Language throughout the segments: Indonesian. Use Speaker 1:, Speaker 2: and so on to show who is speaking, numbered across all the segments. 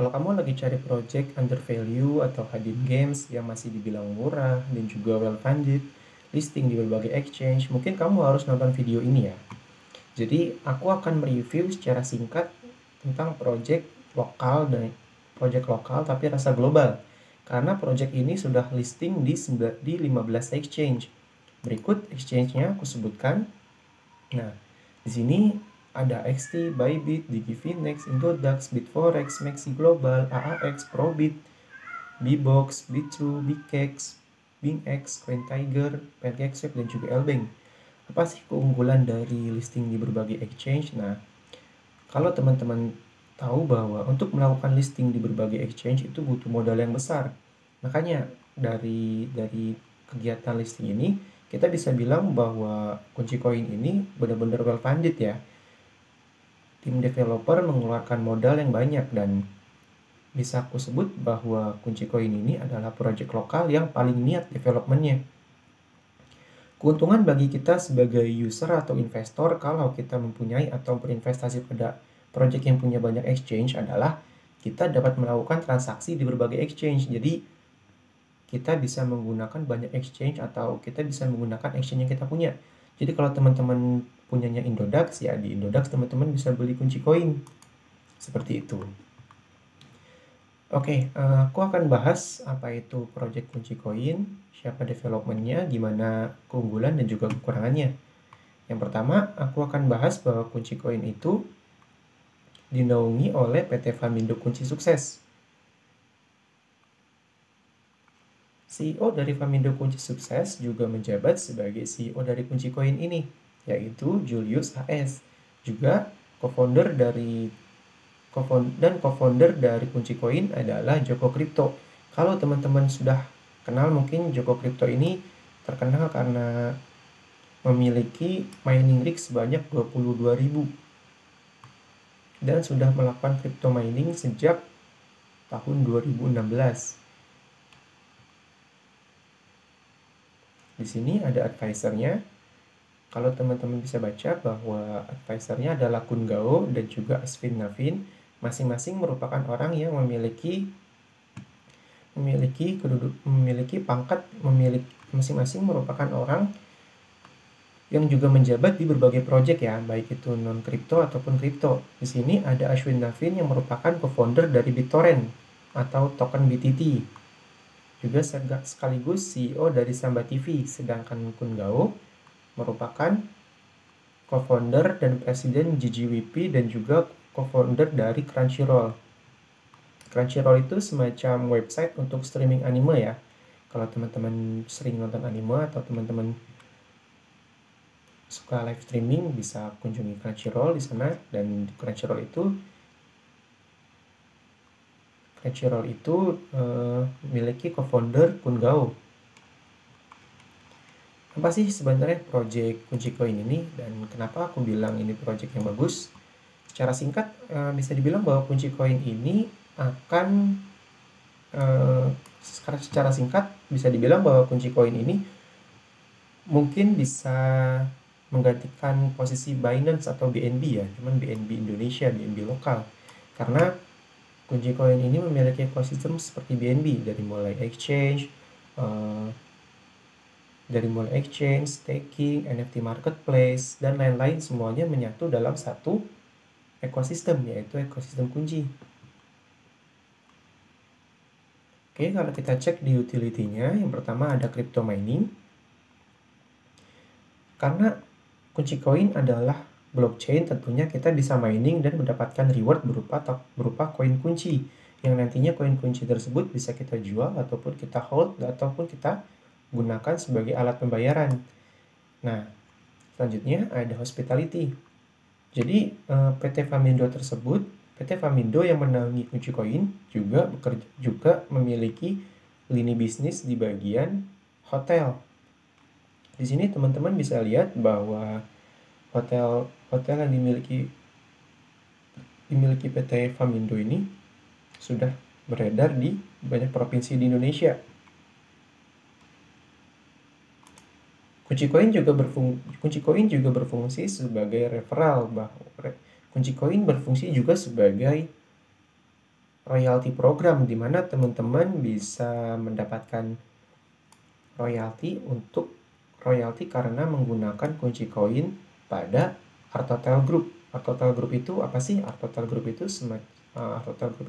Speaker 1: Kalau kamu lagi cari project under value atau hidden games yang masih dibilang murah dan juga well funded, listing di berbagai exchange, mungkin kamu harus nonton video ini ya. Jadi aku akan mereview secara singkat tentang project lokal tapi rasa global. Karena project ini sudah listing di 15 exchange. Berikut exchange-nya aku sebutkan. Nah, di sini ada XT, Bybit, Digifinex, Indodax, Bitforex, Maxi Global, AAX, Probit, Bbox, Bit2, Bikex, BingX, CoinTiger, PancakeSwap, dan juga Lbank. Apa sih keunggulan dari listing di berbagai exchange? Nah, kalau teman-teman tahu bahwa untuk melakukan listing di berbagai exchange itu butuh modal yang besar. Makanya dari kegiatan listing ini kita bisa bilang bahwa kunci koin ini benar-benar well funded ya. Tim developer mengeluarkan modal yang banyak dan bisa aku sebut bahwa kunci koin ini adalah project lokal yang paling niat developmentnya. Keuntungan bagi kita sebagai user atau investor kalau kita mempunyai atau berinvestasi pada project yang punya banyak exchange adalah kita dapat melakukan transaksi di berbagai exchange. Jadi kita bisa menggunakan banyak exchange atau kita bisa menggunakan exchange yang kita punya. Jadi kalau teman-teman punyanya Indodax, ya di Indodax teman-teman bisa beli kunci koin. Seperti itu. Oke, aku akan bahas apa itu project kunci koin, siapa developmentnya, gimana keunggulan dan juga kekurangannya. Yang pertama, aku akan bahas bahwa kunci koin itu dinaungi oleh PT Famindo Kunci Sukses. CEO dari Famindo Kunci Sukses juga menjabat sebagai CEO dari kunci koin ini, yaitu Julius AS, juga co-founder dari kunci koin adalah Joko Crypto. Kalau teman-teman sudah kenal, mungkin Joko Crypto ini terkenal karena memiliki mining rig sebanyak 22.000 dan sudah melakukan crypto mining sejak tahun 2016. Di sini ada advisernya. Kalau teman-teman bisa baca bahwa advisernya adalah Kun Gao dan juga Asvin Navin, masing-masing merupakan orang yang masing-masing merupakan orang yang juga menjabat di berbagai proyek ya, baik itu non kripto ataupun kripto. Di sini ada Ashwin Navin yang merupakan co-founder dari BitTorrent atau token BTT. Juga sekaligus CEO dari Samba TV, sedangkan Kun Gao merupakan co-founder dan presiden GGWP dan juga co-founder dari Crunchyroll. Crunchyroll itu semacam website untuk streaming anime ya. Kalau teman-teman sering nonton anime atau teman-teman suka live streaming, bisa kunjungi Crunchyroll di sana. Dan Crunchyroll itu memiliki co-founder Kun Gao. Apa sih sebenarnya project kunci koin ini dan kenapa aku bilang ini project yang bagus? Secara singkat bisa dibilang bahwa kunci koin ini akan secara singkat bisa dibilang bahwa kunci koin ini mungkin bisa menggantikan posisi Binance atau BNB ya, cuman BNB Indonesia, BNB lokal. Karena kunci koin ini memiliki ekosistem seperti BNB dari mulai exchange, staking, NFT marketplace, dan lain-lain, semuanya menyatu dalam satu ekosistem, yaitu ekosistem kunci. Oke, kalau kita cek di utility-nya, yang pertama ada crypto mining. Karena kunci koin adalah blockchain, tentunya kita bisa mining dan mendapatkan reward berupa koin kunci, yang nantinya koin kunci tersebut bisa kita jual ataupun kita hold ataupun kita gunakan sebagai alat pembayaran. Nah, selanjutnya ada hospitality. Jadi PT Famindo yang menaungi kunci koin juga memiliki lini bisnis di bagian hotel. Di sini teman-teman bisa lihat bahwa hotel yang dimiliki PT Famindo ini sudah beredar di banyak provinsi di Indonesia. Kunci koin juga berfungsi sebagai referral. Kunci koin berfungsi juga sebagai royalty program, di mana teman-teman bisa mendapatkan royalty karena menggunakan kunci koin pada Artotel Group. Artotel Group itu apa sih? Artotel Group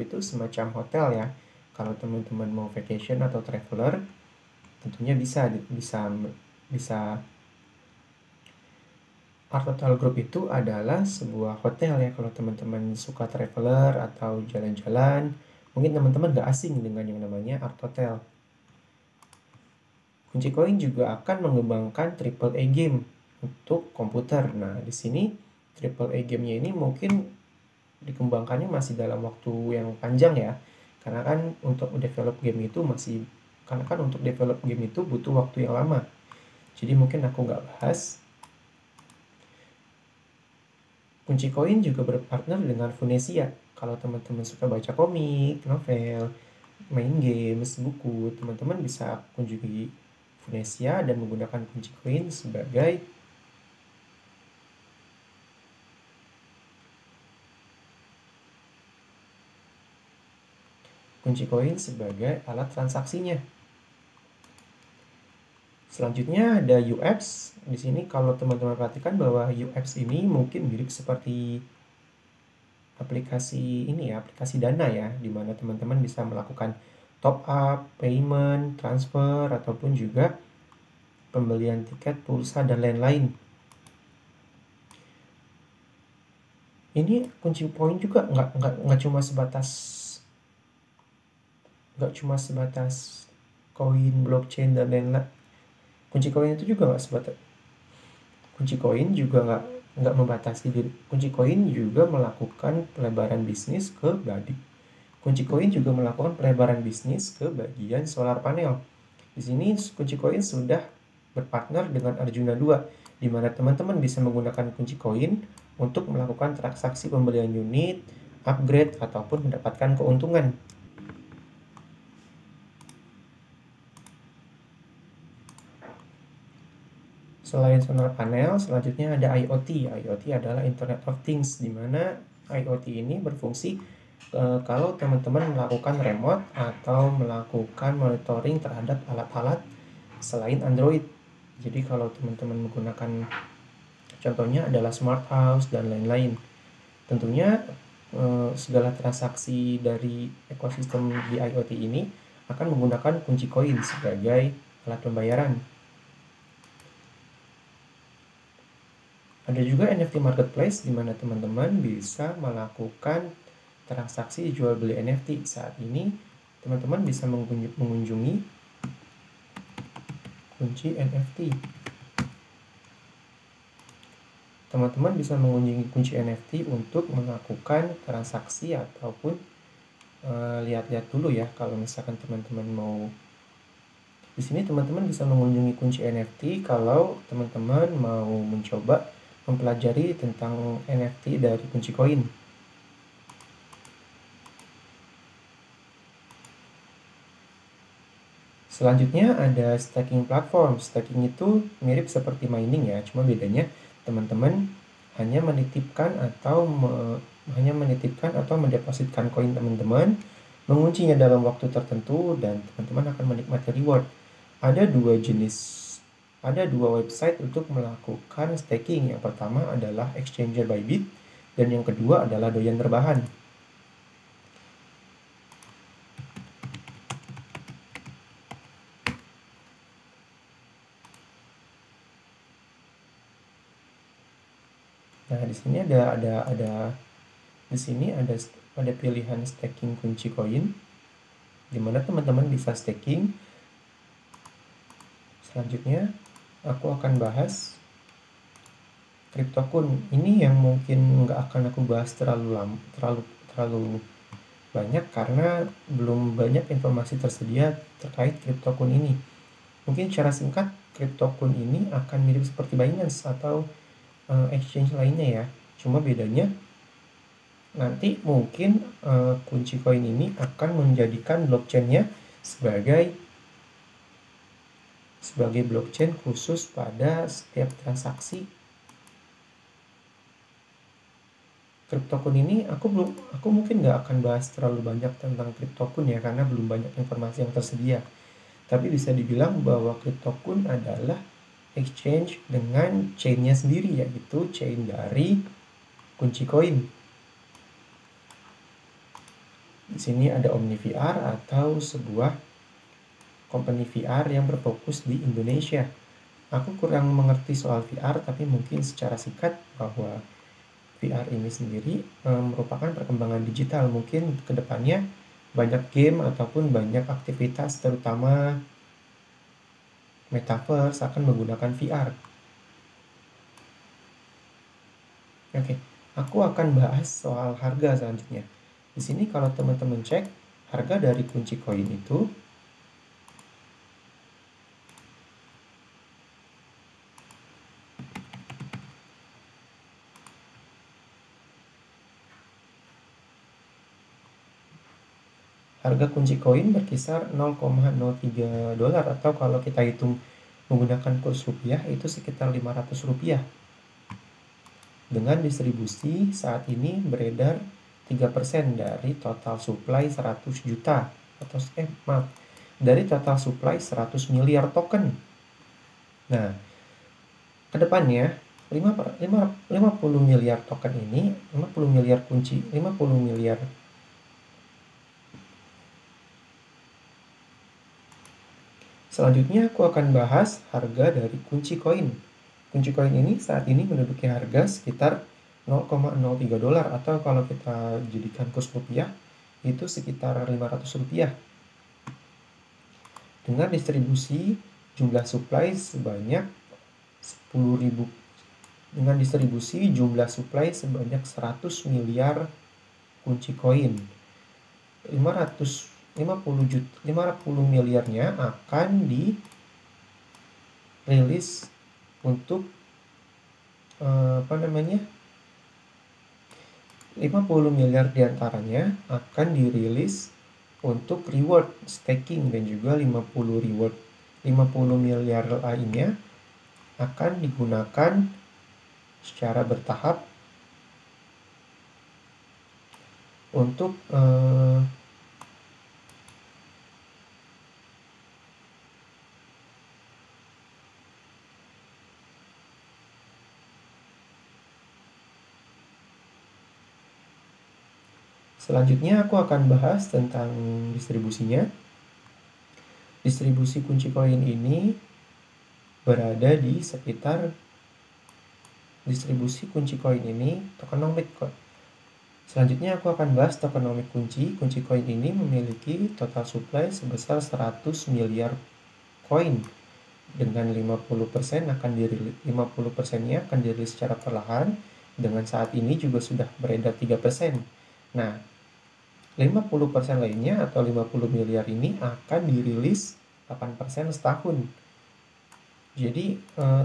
Speaker 1: itu semacam hotel ya. Kalau teman-teman mau vacation atau traveler, tentunya bisa Artotel Group itu adalah sebuah hotel ya. Kalau teman-teman suka traveler atau jalan-jalan, mungkin teman-teman gak asing dengan yang namanya Artotel. Kunci koin juga akan mengembangkan AAA game untuk komputer. Nah, di sini AAA game-nya ini mungkin dikembangkannya masih dalam waktu yang panjang ya. Karena kan untuk develop game itu butuh waktu yang lama. Jadi mungkin aku nggak bahas. Kunci koin juga berpartner dengan Funesia. Kalau teman-teman suka baca komik, novel, main games, buku, teman-teman bisa kunjungi Funesia dan menggunakan kunci koin sebagai alat transaksinya. Selanjutnya ada UX. Di sini kalau teman-teman perhatikan bahwa UX ini mungkin mirip seperti aplikasi Dana ya, di mana teman-teman bisa melakukan top up, payment, transfer, ataupun juga pembelian tiket, pulsa, dan lain-lain. Ini kunci koin juga nggak cuma sebatas koin, blockchain, dan lain-lain. Kunci koin itu juga nggak sebatas. Kunci koin juga nggak membatasi diri. Kunci koin juga melakukan pelebaran bisnis ke bagian solar panel. Di sini kunci koin sudah berpartner dengan Arjuna 2, di mana teman-teman bisa menggunakan kunci koin untuk melakukan transaksi pembelian unit, upgrade, ataupun mendapatkan keuntungan. Selain solar panel, selanjutnya ada IoT. IoT adalah Internet of Things, di mana IoT ini berfungsi kalau teman-teman melakukan remote atau melakukan monitoring terhadap alat-alat selain Android. Jadi kalau teman-teman menggunakan, contohnya adalah smart house dan lain-lain. Tentunya segala transaksi dari ekosistem di IoT ini akan menggunakan kunci koin sebagai alat pembayaran. Ada juga NFT Marketplace, di mana teman-teman bisa melakukan transaksi jual beli NFT. Saat ini teman-teman bisa mengunjungi kunci NFT. Teman-teman bisa mengunjungi kunci NFT untuk melakukan transaksi ataupun lihat-lihat dulu ya. Kalau misalkan teman-teman mau, di sini teman-teman bisa mengunjungi kunci NFT kalau teman-teman mau mencoba mempelajari tentang NFT dari kunci koin. Selanjutnya ada staking platform. Staking itu mirip seperti mining ya, cuma bedanya teman-teman hanya menitipkan atau mendepositkan koin teman-teman, menguncinya dalam waktu tertentu, dan teman-teman akan menikmati reward. Ada dua website untuk melakukan staking. Yang pertama adalah Exchanger Bybit, dan yang kedua adalah Doyan Rebahan. Nah, di sini ada pilihan staking kunci koin, di mana teman-teman bisa staking. Selanjutnya aku akan bahas CryptoQueen. Ini yang mungkin nggak akan aku bahas terlalu banyak karena belum banyak informasi tersedia terkait CryptoQueen ini. Mungkin secara singkat, CryptoQueen ini akan mirip seperti Binance atau exchange lainnya ya. Cuma bedanya nanti mungkin kunci koin ini akan menjadikan blockchain-nya sebagai blockchain khusus pada setiap transaksi CryptoQueen ini aku mungkin nggak akan bahas terlalu banyak tentang CryptoQueen ya, karena belum banyak informasi yang tersedia. Tapi bisa dibilang bahwa CryptoQueen adalah exchange dengan chainnya sendiri, yaitu chain dari kunci koin. Di sini ada OmniVR atau sebuah company VR yang berfokus di Indonesia. Aku kurang mengerti soal VR, tapi mungkin secara singkat bahwa VR ini sendiri merupakan perkembangan digital. Mungkin kedepannya banyak game ataupun banyak aktivitas terutama metaverse akan menggunakan VR. Oke, aku akan bahas soal harga selanjutnya. Di sini kalau teman-teman cek harga dari kunci koin itu harga kunci koin berkisar 0,03 dolar, atau kalau kita hitung menggunakan kurs rupiah itu sekitar 500 rupiah. Dengan distribusi saat ini beredar 3% dari total supply 100 juta atau dari total supply 100 miliar token. Nah, kedepannya 50 miliar token ini, 50 miliar kunci, 50 miliar selanjutnya aku akan bahas harga dari kunci koin. Kunci koin ini saat ini menduduki harga sekitar 0,03 dolar, atau kalau kita jadikan kurs rupiah itu sekitar 500 rupiah. Dengan distribusi jumlah supply sebanyak 10.000, dengan distribusi jumlah supply sebanyak 100 miliar kunci koin. 50 miliarnya akan dirilis untuk 50 miliar diantaranya akan dirilis untuk reward staking, dan juga 50 miliar lainnya akan digunakan secara bertahap untuk selanjutnya aku akan bahas tentang distribusinya. Distribusi kunci koin ini berada di sekitar distribusi kunci koin ini tokenomic. Selanjutnya aku akan bahas tokenomic kunci. Kunci koin ini memiliki total supply sebesar 100 miliar koin. Dengan 50%-nya akan dirilis secara perlahan. Dengan saat ini juga sudah beredar 3%. Nah, 50% lainnya atau 50 miliar ini akan dirilis 8% setahun. Jadi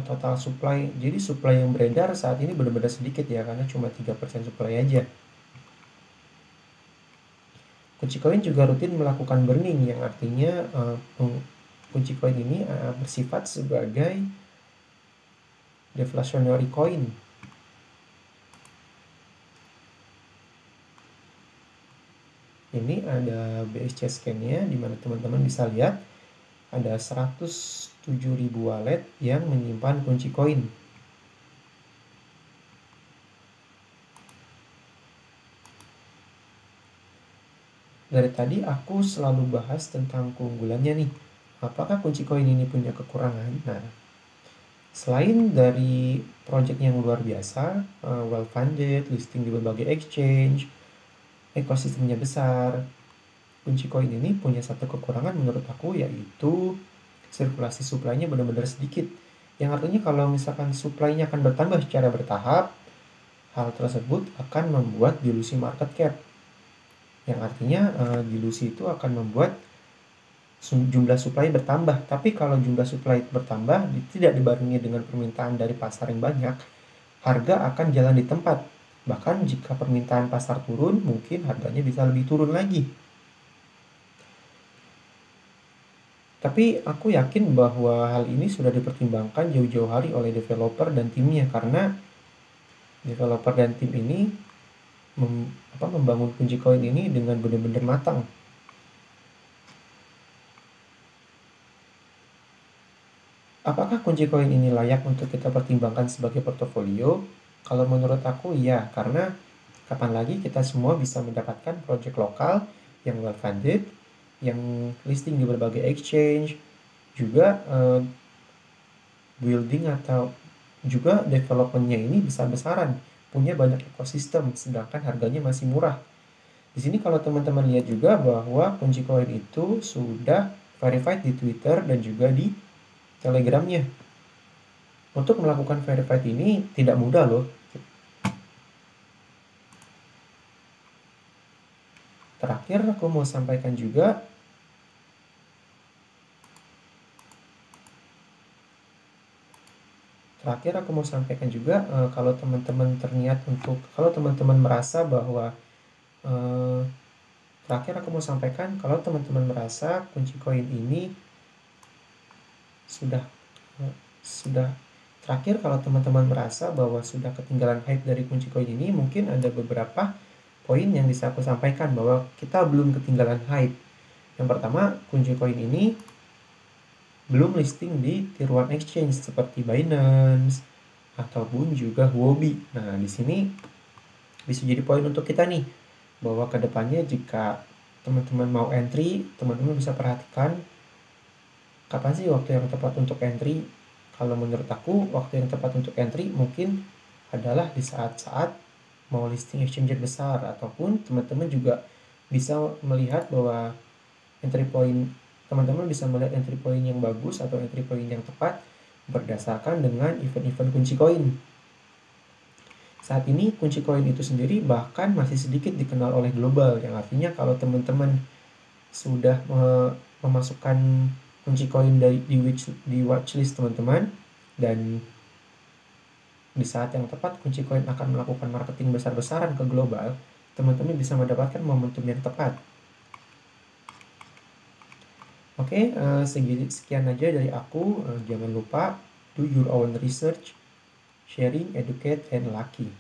Speaker 1: total supply, jadi supply yang beredar saat ini benar-benar sedikit ya, karena cuma 3% supply aja. Kunci koin juga rutin melakukan burning, yang artinya kunci koin ini bersifat sebagai deflationary coin. Ini ada BSC scan-nya, di mana teman-teman bisa lihat ada 107.000 wallet yang menyimpan kunci koin. Dari tadi aku selalu bahas tentang keunggulannya nih. Apakah kunci koin ini punya kekurangan? Nah, selain dari project yang luar biasa, well funded, listing di berbagai exchange, ekosistemnya besar, kunci koin ini punya satu kekurangan menurut aku, yaitu sirkulasi supply-nya benar-benar sedikit. Yang artinya kalau misalkan supply-nya akan bertambah secara bertahap, hal tersebut akan membuat dilusi market cap. Yang artinya dilusi itu akan membuat jumlah supply bertambah. Tapi kalau jumlah supply bertambah tidak dibarengi dengan permintaan dari pasar yang banyak, harga akan jalan di tempat. Bahkan jika permintaan pasar turun, mungkin harganya bisa lebih turun lagi. Tapi aku yakin bahwa hal ini sudah dipertimbangkan jauh-jauh hari oleh developer dan timnya, karena developer dan tim ini membangun kunci koin ini dengan benar-benar matang. Apakah kunci koin ini layak untuk kita pertimbangkan sebagai portofolio? Kalau menurut aku iya, karena kapan lagi kita semua bisa mendapatkan project lokal yang well funded, yang listing di berbagai exchange, juga building atau juga developmentnya ini besar-besaran, punya banyak ekosistem, sedangkan harganya masih murah. Di sini kalau teman-teman lihat juga bahwa kunci koin itu sudah verified di Twitter dan juga di Telegramnya. Untuk melakukan verified ini tidak mudah loh. Terakhir aku mau sampaikan juga kalau teman-teman kalau teman-teman merasa bahwa kunci koin ini kalau teman-teman merasa bahwa sudah ketinggalan hype dari kunci koin ini, mungkin ada beberapa poin yang bisa aku sampaikan bahwa kita belum ketinggalan hype. Yang pertama, kunci koin ini belum listing di Tier 1 exchange seperti Binance ataupun juga Huobi. Nah, di sini bisa jadi poin untuk kita nih, bahwa kedepannya jika teman-teman mau entry, teman-teman bisa perhatikan kapan sih waktu yang tepat untuk entry. Kalau menurut aku, waktu yang tepat untuk entry mungkin adalah di saat-saat mau listing exchange besar, ataupun teman-teman juga bisa melihat bahwa teman-teman bisa melihat entry point yang bagus atau entry point yang tepat berdasarkan dengan event-event kunci koin. Saat ini kunci koin itu sendiri bahkan masih sedikit dikenal oleh global, yang artinya kalau teman-teman sudah memasukkan kunci koin di watchlist teman-teman, dan di saat yang tepat kunci koin akan melakukan marketing besar-besaran ke global, teman-teman bisa mendapatkan momentum yang tepat. Oke, sekian aja dari aku. Jangan lupa do your own research, sharing, educate, and lucky.